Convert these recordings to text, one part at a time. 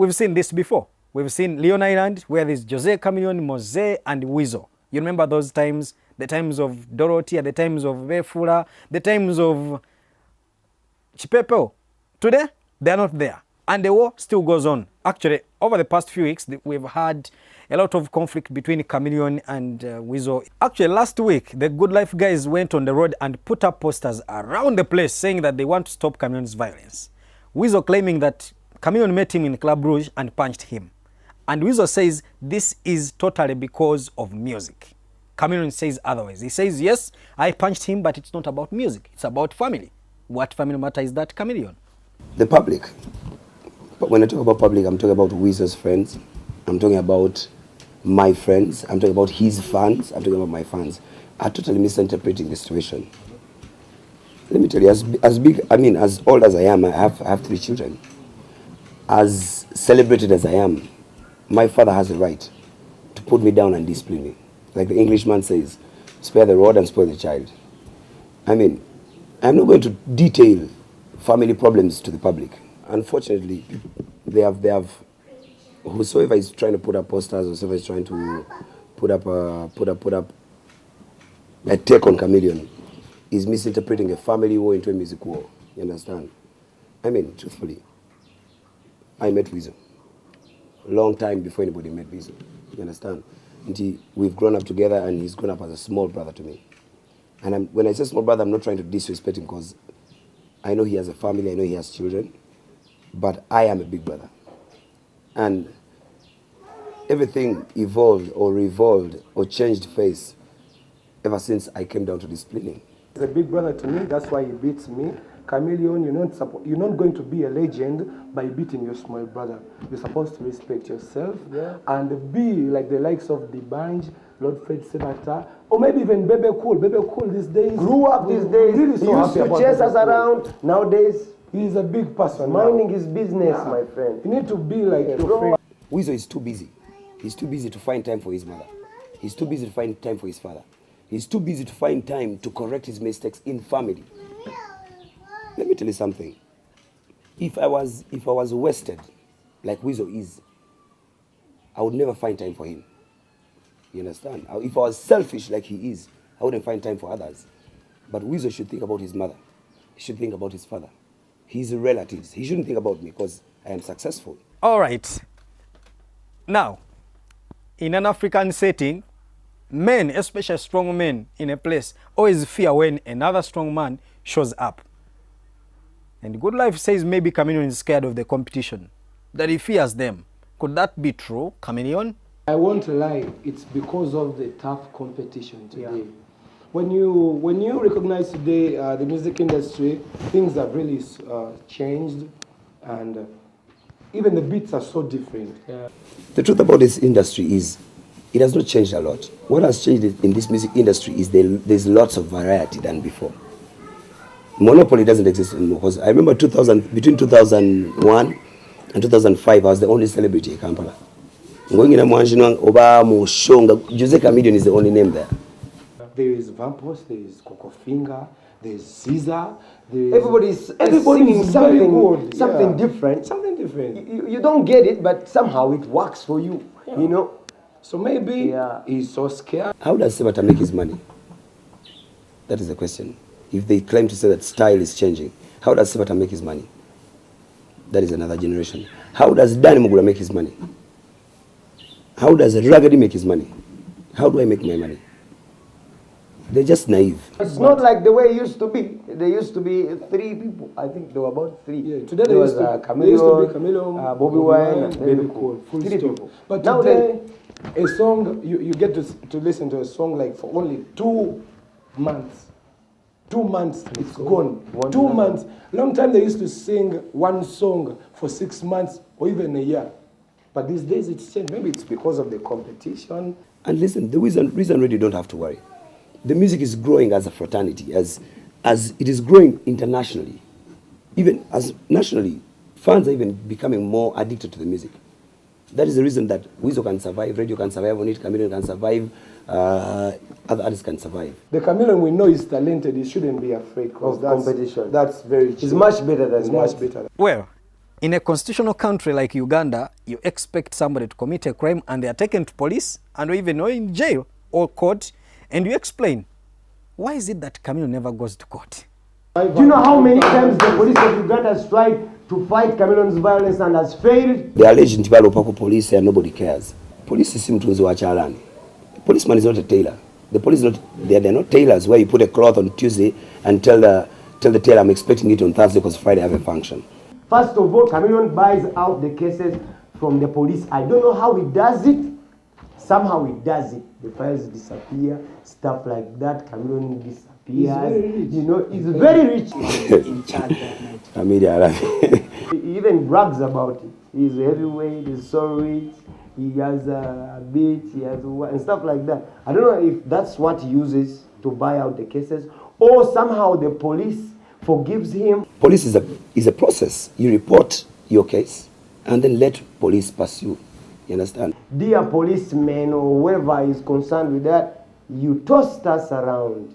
we've seen this before. We've seen Leon Island, where there's Jose Chameleone, Mose, and Weasel. You remember those times? The times of Dorothy, the times of Vefula, the times of Chipepo. Today, they're not there. And the war still goes on. Actually, over the past few weeks, we've had a lot of conflict between Chameleone and Weasel. Actually, last week, the Goodlyf guys went on the road and put up posters around the place saying that they want to stop Chameleone's violence. Weasel claiming that Chameleone met him in Club Rouge and punched him. And Weasel says this is totally because of music. Chameleone says otherwise. He says, yes, I punched him, but it's not about music. It's about family. What family matter is that, Chameleone? The public. But when I talk about public, I'm talking about Weasel's friends. I'm talking about my friends. I'm talking about his fans. I'm talking about my fans. Are totally misinterpreting the situation. Let me tell you, as old as I am, I have 3 children. As celebrated as I am, my father has the right to put me down and discipline me. Like the Englishman says, spare the rod and spoil the child. I mean, I'm not going to detail family problems to the public. Unfortunately, they have whosoever is trying to put up posters, whosoever is trying to put up a take on Chameleone is misinterpreting a family war into a music war. You understand? I mean, truthfully, I met Weasel a long time before anybody met Weasel. You understand? And we've grown up together, and he's grown up as a small brother to me. And when I say small brother, I'm not trying to disrespect him, because I know he has a family, I know he has children, but I am a big brother. And everything evolved or revolved or changed face ever since I came down to disciplining. He's a big brother to me, that's why he beats me. Chameleone, you're not going to be a legend by beating your small brother. You're supposed to respect yourself, and be like the likes of the Banj, Lord Fred Sebata, or maybe even Bebe Cool. Bebe Cool these days grew up these days. Really he used to chase us around. Nowadays, he's a big person. Minding his business, my friend. You need to be like your friend. Weasel is too busy. He's too busy to find time for his mother. He's too busy to find time for his father. He's too busy to find time to correct his mistakes in family. Let me tell you something. If I was wasted, like Weasel is, I would never find time for him. You understand? If I was selfish like he is, I wouldn't find time for others. But Weasel should think about his mother. He should think about his father. His relatives. He shouldn't think about me because I am successful. All right. Now, in an African setting, men, especially strong men in a place, always fear when another strong man shows up. And Goodlyf says maybe Chameleone is scared of the competition, that he fears them. Could that be true, Chameleone? I won't lie, it's because of the tough competition today. Yeah. When you recognize today the music industry, things have really changed, and even the beats are so different. Yeah. The truth about this industry is it has not changed a lot. What has changed in this music industry is there's lots of variety than before. Monopoly doesn't exist anymore, because I remember between 2001 and 2005, I was the only celebrity in Kampala. Going in a Jose Chameleone is the only name there. There is Vampos, there is Coco Finger, there is Caesar. Everybody's singing something different. Something different. You don't get it, but somehow it works for you. Yeah. You know. So maybe he's so scared. How does Sebata make his money? That is the question. If they claim to say that style is changing, how does Sebata make his money? That is another generation. How does Danny Mugula make his money? How does Raggedy make his money? How do I make my money? They're just naive. It's not like the way it used to be. There used to be 3 people. I think there were about 3. Yeah, today there was Chameleone, Bobby Wine, and Baby Cool. Full 3 stop. people. But today, a song, you get to listen to a song like for only 2 months. 2 months, it's gone. 2 months. Long time they used to sing one song for 6 months or even a year. But these days it's changed. Maybe it's because of the competition. And listen, the reason really you don't have to worry. The music is growing as a fraternity, as it is growing internationally. Even as nationally, fans are even becoming more addicted to the music. That is the reason that Weasel can survive, radio can survive on it, Chameleone can survive, other artists can survive. The Chameleone we know is talented, he shouldn't be afraid of competition. That's very true. He's much better than much better. Well, In a constitutional country like Uganda, you expect somebody to commit a crime and they are taken to police and even in jail or court, and you explain, why is it that Chameleone never goes to court? Do you know how many times the police of Uganda has tried to fight Chameleone's violence and has failed? They are alleged to be police and nobody cares. Police seem to watch Alani. Policeman is not a tailor. The police not they're not tailors where you put a cloth on Tuesday and tell the tailor I'm expecting it on Thursday because Friday I have a function. First of all, Chameleone buys out the cases from the police. I don't know how he does it. Somehow he does it. The files disappear, stuff like that. Chameleone disappears. You know, he's very rich. In charge that night. He even brags about it. He's heavyweight, he's so rich, he has a beach, he has and stuff like that. I don't know if that's what he uses to buy out the cases, or somehow the police forgives him. Police is a process. You report your case and then let police pursue. You understand? Dear policemen or whoever is concerned with that, you tossed us around.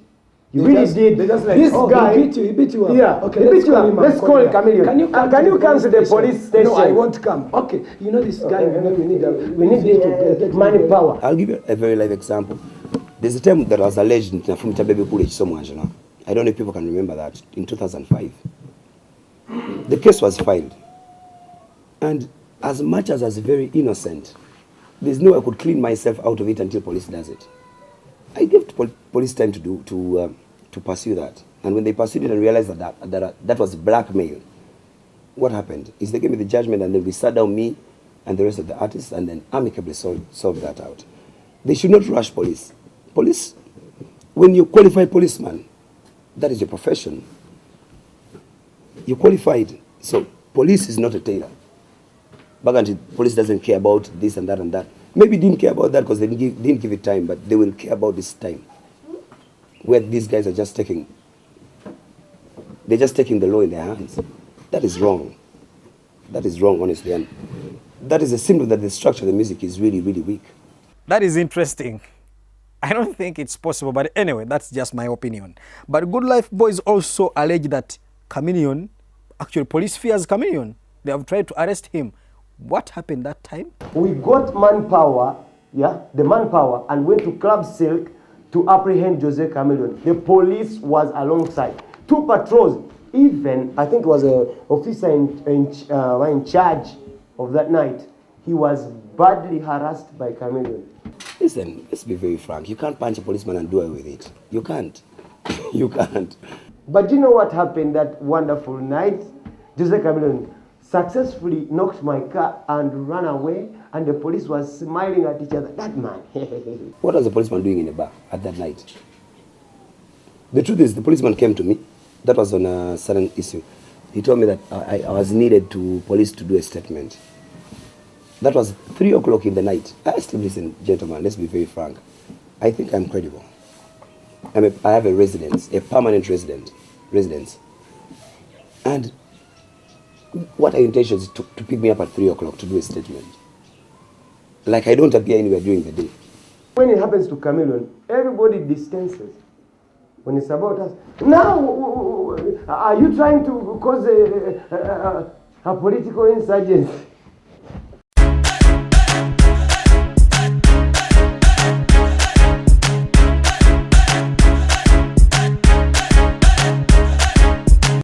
You really did. Just like, this guy, he beat you up. Yeah, Okay, he beat you up. Let's call Chameleone. Can you come to the police station? No, I won't come. Okay, you know this guy. We need to get money power. I'll give you a very live example. There's a time that was alleged in Baby Village somewhere, you know. I don't know if people can remember that, in 2005. The case was filed. And as much as I was very innocent, there's no way I could clean myself out of it until police does it. I gave police time to pursue that. And when they pursued it and realized that was blackmail, what happened is they gave me the judgment and then we sat down, me and the rest of the artists, and then amicably solved that out. They should not rush police. Police, when you qualify policeman, that is your profession. You're qualified. So police is not a tailor. Baganti, police doesn't care about this and that and that. Maybe didn't care about that because they didn't give it time, but they will care about this time. Where these guys are just taking the law in their hands. That is wrong. That is wrong, honestly. And that is a symbol that the structure of the music is really, really weak. That is interesting. I don't think it's possible, but anyway, that's just my opinion. But Goodlyf boys also allege that Chameleone, actually police fears Chameleone. They have tried to arrest him. What happened that time? We got manpower, the manpower, and went to Club Silk to apprehend Jose Chameleone. The police was alongside. 2 patrols, even, I think it was an officer in charge of that night. He was badly harassed by Chameleone. Listen, let's be very frank. You can't punch a policeman and do away with it. You can't. You can't. But you know what happened that wonderful night? Jose Chameleone successfully knocked my car and ran away, and the police was smiling at each other. That man. What was the policeman doing in a bar at that night? The truth is, the policeman came to me. That was on a certain issue. He told me that I was needed to police to do a statement. That was 3 o'clock in the night. I asked him, listen, gentlemen, let's be very frank. I think I'm credible. I have a residence, a permanent residence. And what are your intentions to pick me up at 3 o'clock to do a statement? Like I don't appear anywhere during the day. When it happens to Chameleone, everybody distances. When it's about us, now are you trying to cause a political insurgency?